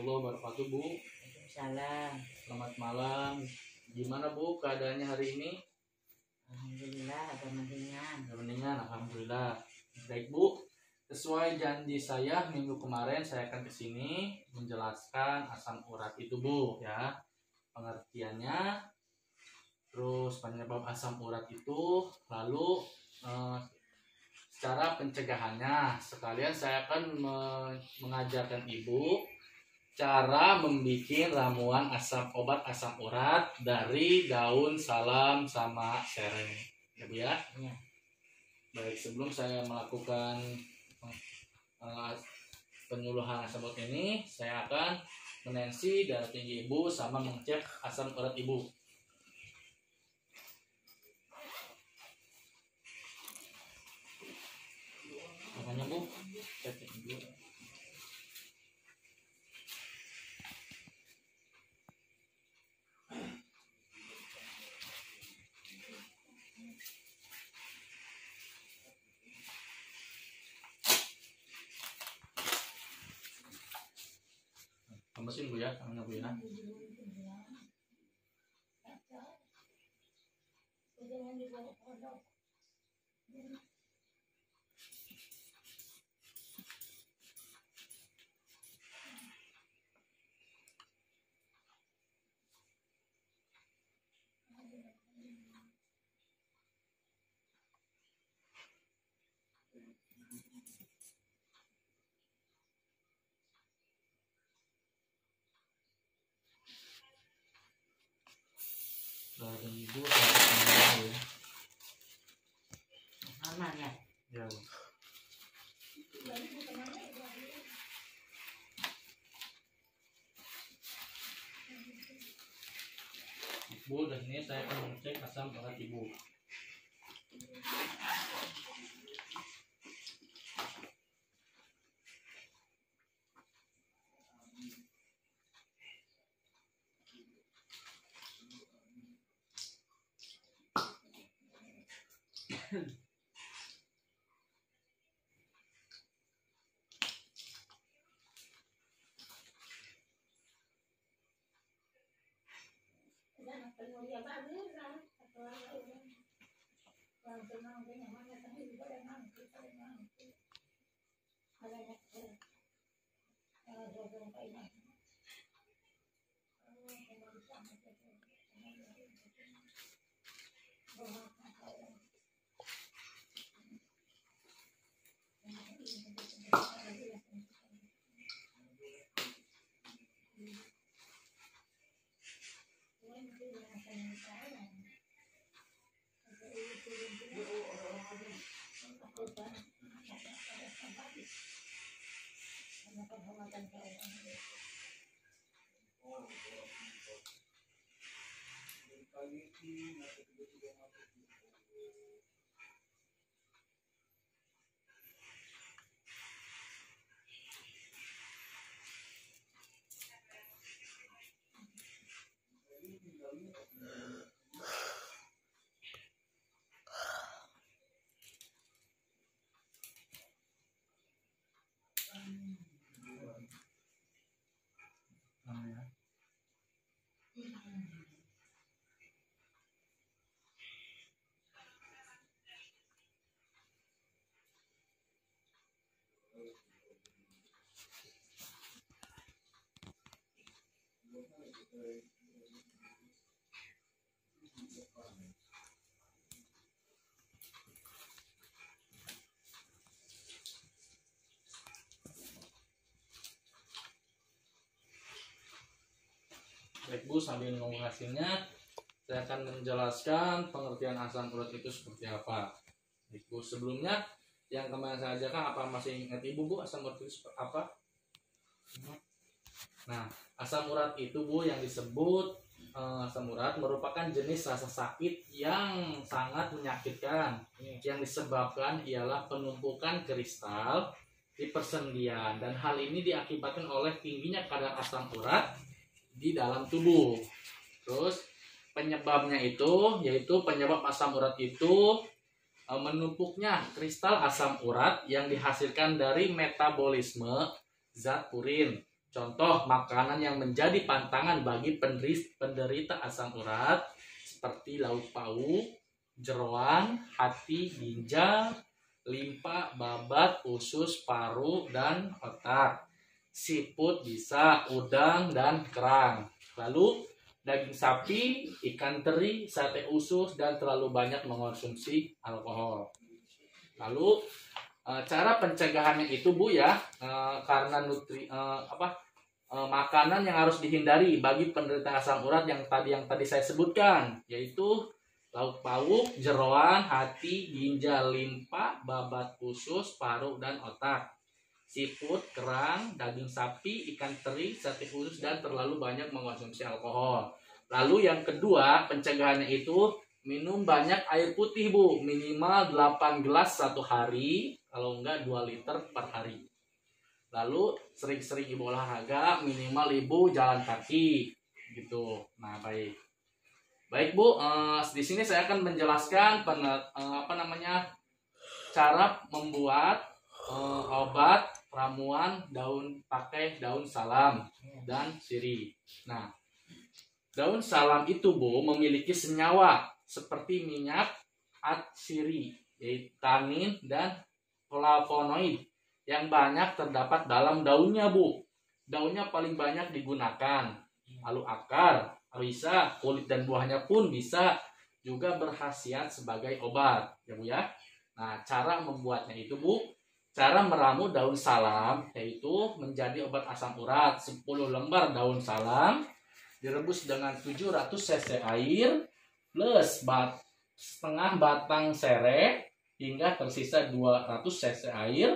warahmatullahi wabarakatuh, Bu. Salam. Selamat malam. Gimana, Bu, keadaannya hari ini? Alhamdulillah agak mendingan. Mendingan, alhamdulillah. Baik, Bu. Sesuai janji saya minggu kemarin, saya akan kesini menjelaskan asam urat itu, Bu, ya. Pengertiannya, terus penyebab asam urat itu, lalu cara pencegahannya. Sekalian saya akan mengajarkan Ibu cara membuat ramuan obat asam urat dari daun salam sama sereh. Ya, Bu, ya? Ya. Baik, sebelum saya melakukan penyuluhan asam urat ini, saya akan menensi darah tinggi Ibu sama mengecek asam urat Ibu. Makanya, Bu, cek dulu. Mesin, Bu, ya, tangannya, Bu, ya. Dan Ibu saya ya. Aman ya. Ya, Bu. Bu, dan ini saya akan mengecek asam urat Ibu. Baik, Bu, sambil menunggu hasilnya, saya akan menjelaskan pengertian asam urat itu seperti apa. Baik, Bu, sebelumnya yang kemarin saya ajarkan, apa masih ingat Ibu, Bu, asam urat itu seperti apa? Nah, asam urat itu, Bu, yang disebut asam urat merupakan jenis rasa sakit yang sangat menyakitkan. Yang disebabkan ialah penumpukan kristal di persendian, dan hal ini diakibatkan oleh tingginya kadar asam urat di dalam tubuh. Terus penyebabnya itu yaitu penyebab asam urat itu menumpuknya kristal asam urat yang dihasilkan dari metabolisme zat purin Contoh makanan yang menjadi pantangan bagi penderita asam urat seperti lauk pauk, jeroan, hati, ginjal, limpa, babat, usus, paru, dan otak. Siput bisa, udang, dan kerang. Lalu daging sapi, ikan teri, sate usus, dan terlalu banyak mengonsumsi alkohol. Lalu cara pencegahannya itu Bu ya, karena makanan yang harus dihindari bagi penderita asam urat yang tadi saya sebutkan, yaitu lauk pauk, jeroan, hati, ginjal, limpa, babat, usus, paru, dan otak. Siput, kerang, daging sapi, ikan teri, sate usus, dan terlalu banyak mengonsumsi alkohol. Lalu yang kedua pencegahannya itu minum banyak air putih Bu, minimal 8 gelas satu hari, kalau enggak 2 liter per hari. Lalu sering-sering Ibu olahraga, minimal Ibu jalan kaki gitu. Nah, baik Bu, di sini saya akan menjelaskan cara membuat obat ramuan pakai daun salam dan sirih. Nah, daun salam itu Bu memiliki senyawa seperti minyak atsiri, yaitu tanin dan flavonoid yang banyak terdapat dalam daunnya Bu. Daunnya paling banyak digunakan. Lalu akar, risa, kulit dan buahnya pun bisa juga berkhasiat sebagai obat, ya Bu ya. Nah, cara membuatnya itu Bu, cara meramu daun salam yaitu menjadi obat asam urat. 10 lembar daun salam direbus dengan 700 cc air plus setengah batang serai hingga tersisa 200 cc air.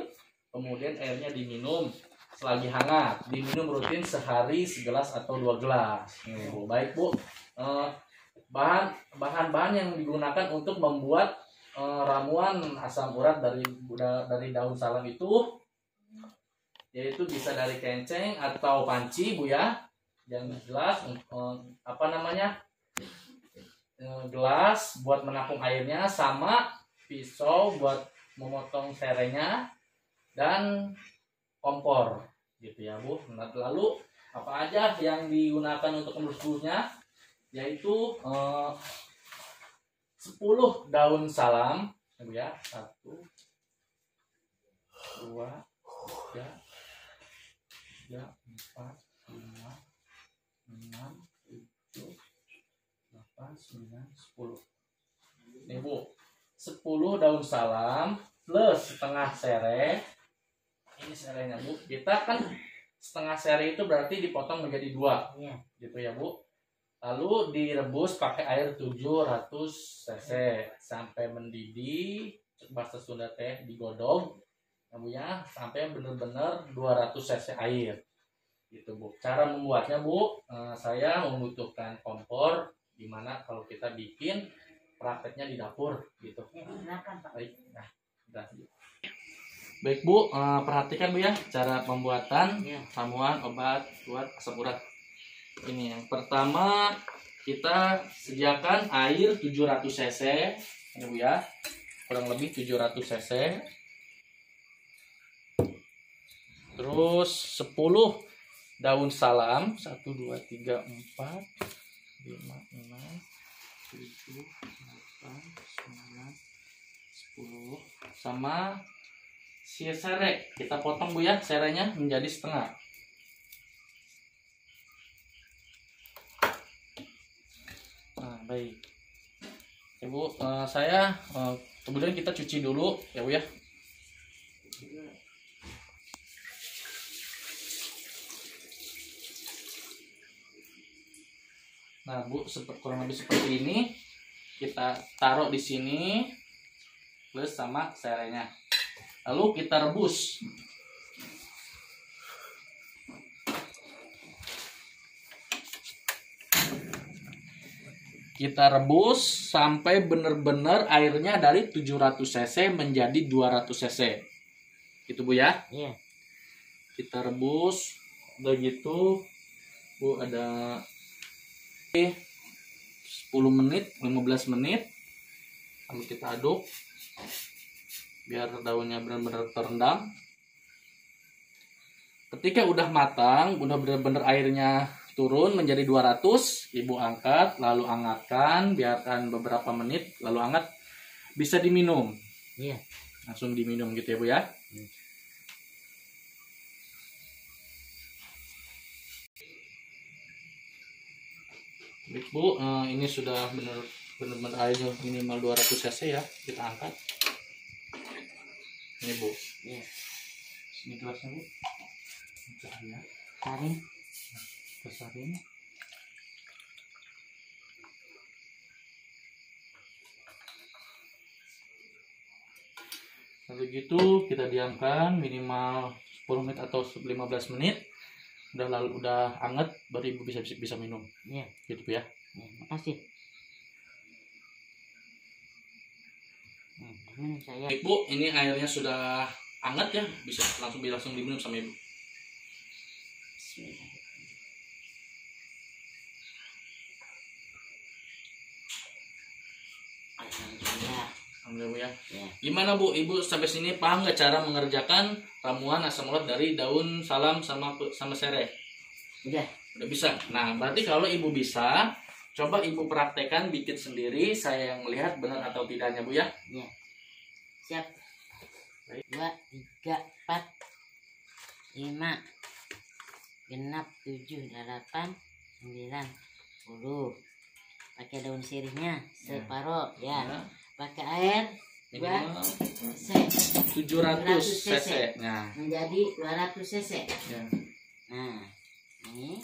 Kemudian airnya diminum selagi hangat. Diminum rutin sehari segelas atau 2 gelas. Baik Bu, bahan-bahan yang digunakan untuk membuat ramuan asam urat dari daun salam itu yaitu bisa dari kenceng atau panci Bu ya. Yang jelas gelas buat menampung airnya, sama pisau buat memotong serainya, dan kompor gitu ya Bu. Nah, lalu apa aja yang digunakan untuk merebusnya, yaitu 10 daun salam ya, 1 2 3 4 5 6 7 8 9 10. Nih Bu, 10 daun salam plus setengah serai. Ini serainya Bu. Kita kan setengah serai itu berarti dipotong menjadi 2. Iya. Gitu ya Bu. Lalu direbus pakai air 700 cc sampai mendidih, bahasa Sunda teh digodog, ya, sampai benar-benar 200 cc air. Gitu Bu. Cara membuatnya Bu, saya membutuhkan kompor, dimana kalau kita bikin prakteknya di dapur gitu. Silakan Pak. Baik, nah, baik Bu, perhatikan Bu ya cara pembuatan ramuan obat buat asam urat. Ini yang pertama, kita sediakan air 700 cc, ini Bu ya, kurang lebih 700 cc. Terus 10 daun salam, 1 2 3 4 5 6 7 8 9 10, sama serai. Kita potong Bu ya, serainya menjadi setengah. Nah, baik. Ibu, kemudian kita cuci dulu ya Bu ya. Nah Bu, kurang lebih seperti ini. Kita taruh di sini plus sama serainya. Lalu kita rebus. Kita rebus sampai benar-benar airnya dari 700 cc menjadi 200 cc. Gitu Bu ya. Iya. Kita rebus begitu Bu, ada 10 menit, 15 menit. Lalu kita aduk biar daunnya benar-benar terendam. Ketika udah matang, udah bener-bener airnya turun menjadi 200, ibu angkat, lalu hangatkan, biarkan beberapa menit, lalu hangat, bisa diminum. Iya. Langsung diminum gitu ya Bu ya. Baik Bu, ini sudah benar-benar airnya minimal 200 cc ya, kita angkat. Ini Bu. Iya. Ini gelasnya Bu. Ya. Saring. Besarin. Lalu gitu kita diamkan minimal 10 menit atau 15 menit. Udah anget baru ibu bisa minum. Iya. Gitu Bu ya. Ya, makasih. Minum saya. Ibu, ini airnya sudah hangat ya, bisa langsung diminum sama ibu. Bismillah. Alhamdulillah. Alhamdulillah Bu ya. Ya. Gimana Bu, ibu sampai sini paham nggak cara mengerjakan ramuan asam urat dari daun salam sama sereh? Udah. Udah bisa. Nah, berarti kalau ibu bisa, coba ibu praktekkan bikin sendiri. Saya yang melihat benar atau tidaknya Bu ya. Ya. Siap. Baik. 2, 3, 4, 5, genap 7, 8, 9, 10. Pakai daun sirihnya separuh ya. Ya. Pakai air Minimal 700 700 cc. Nah, menjadi 200 cc. ya. Nah, ini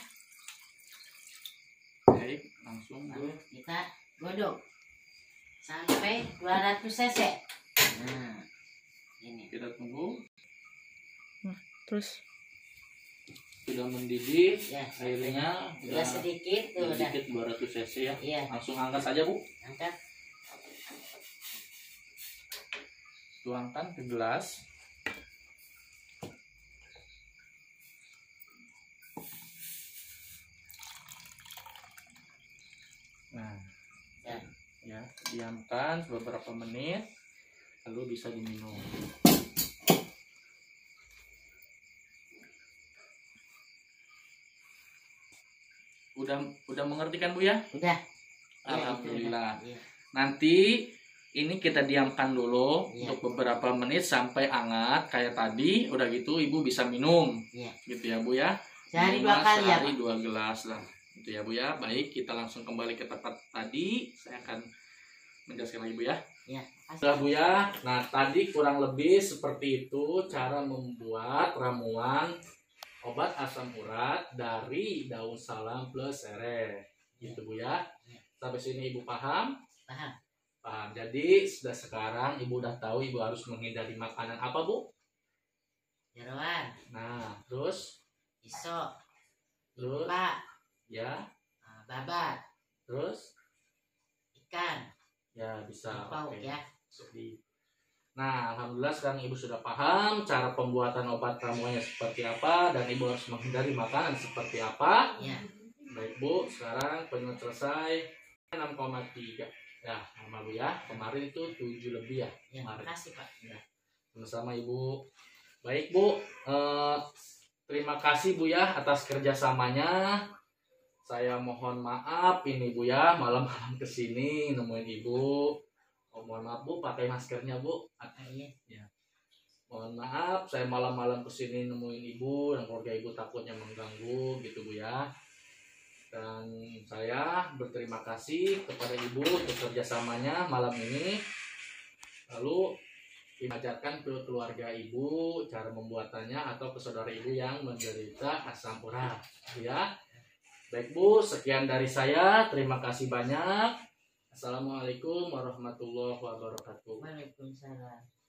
Baik, langsung Bu. kita godok sampai 200 cc. Nah, ini. Kita tunggu. Terus Sudah mendidih Ya, airnya, udah sedikit tuh udah. sedikit 200 cc ya. Iya, Langsung angkat saja Bu. angkat. Tuangkan ke gelas. Nah, ya, diamkan beberapa menit, lalu bisa diminum. Udah mengerti kan Bu ya? Udah. Alhamdulillah. Iya. Nanti ini kita diamkan dulu Iya. untuk beberapa menit sampai hangat kayak tadi. Udah gitu ibu bisa minum. Iya. Gitu ya Bu ya. Sehari Minimal 2 kali ya, sehari Pak? 2 gelas lah. Gitu ya Bu ya. Baik, kita langsung kembali ke tempat tadi. Saya akan menjelaskan lagi Bu ya. Iya. Sudah Bu ya. Nah, tadi kurang lebih seperti itu cara membuat ramuan obat asam urat dari daun salam plus sereh. Gitu Bu ya. Sampai sini Ibu paham? Paham. Paham. Jadi sudah sekarang Ibu udah tahu Ibu harus menghindari makanan apa Bu? Jeroan, Nah, terus iso, ya, babat, terus ikan, ya bisa. pauk Oke. ya. Nah, alhamdulillah sekarang Ibu sudah paham cara pembuatan obat ramuannya seperti apa dan Ibu harus menghindari makanan seperti apa. Ya. Baik Bu, sekarang penyelesaian selesai 6,3. Ya, sama Bu ya. Kemarin itu 7 lebih ya. Ya, Kemarin. makasih Pak. Sama-sama Ibu. Baik Bu, terima kasih Bu ya atas kerjasamanya. Saya mohon maaf ini Bu ya, malam-malam kesini nemuin Ibu. Oh, mohon maaf Bu, pakai maskernya Bu. Iya. Mohon maaf, saya malam-malam kesini nemuin Ibu dan keluarga Ibu takutnya mengganggu gitu Bu ya. Dan saya berterima kasih kepada Ibu untuk kerjasamanya malam ini. Lalu diajarkan ke keluarga Ibu cara membuatannya atau ke saudara Ibu yang menderita asam urat ya. Baik Bu, sekian dari saya. Terima kasih banyak. Assalamualaikum warahmatullahi wabarakatuh. Waalaikumsalam.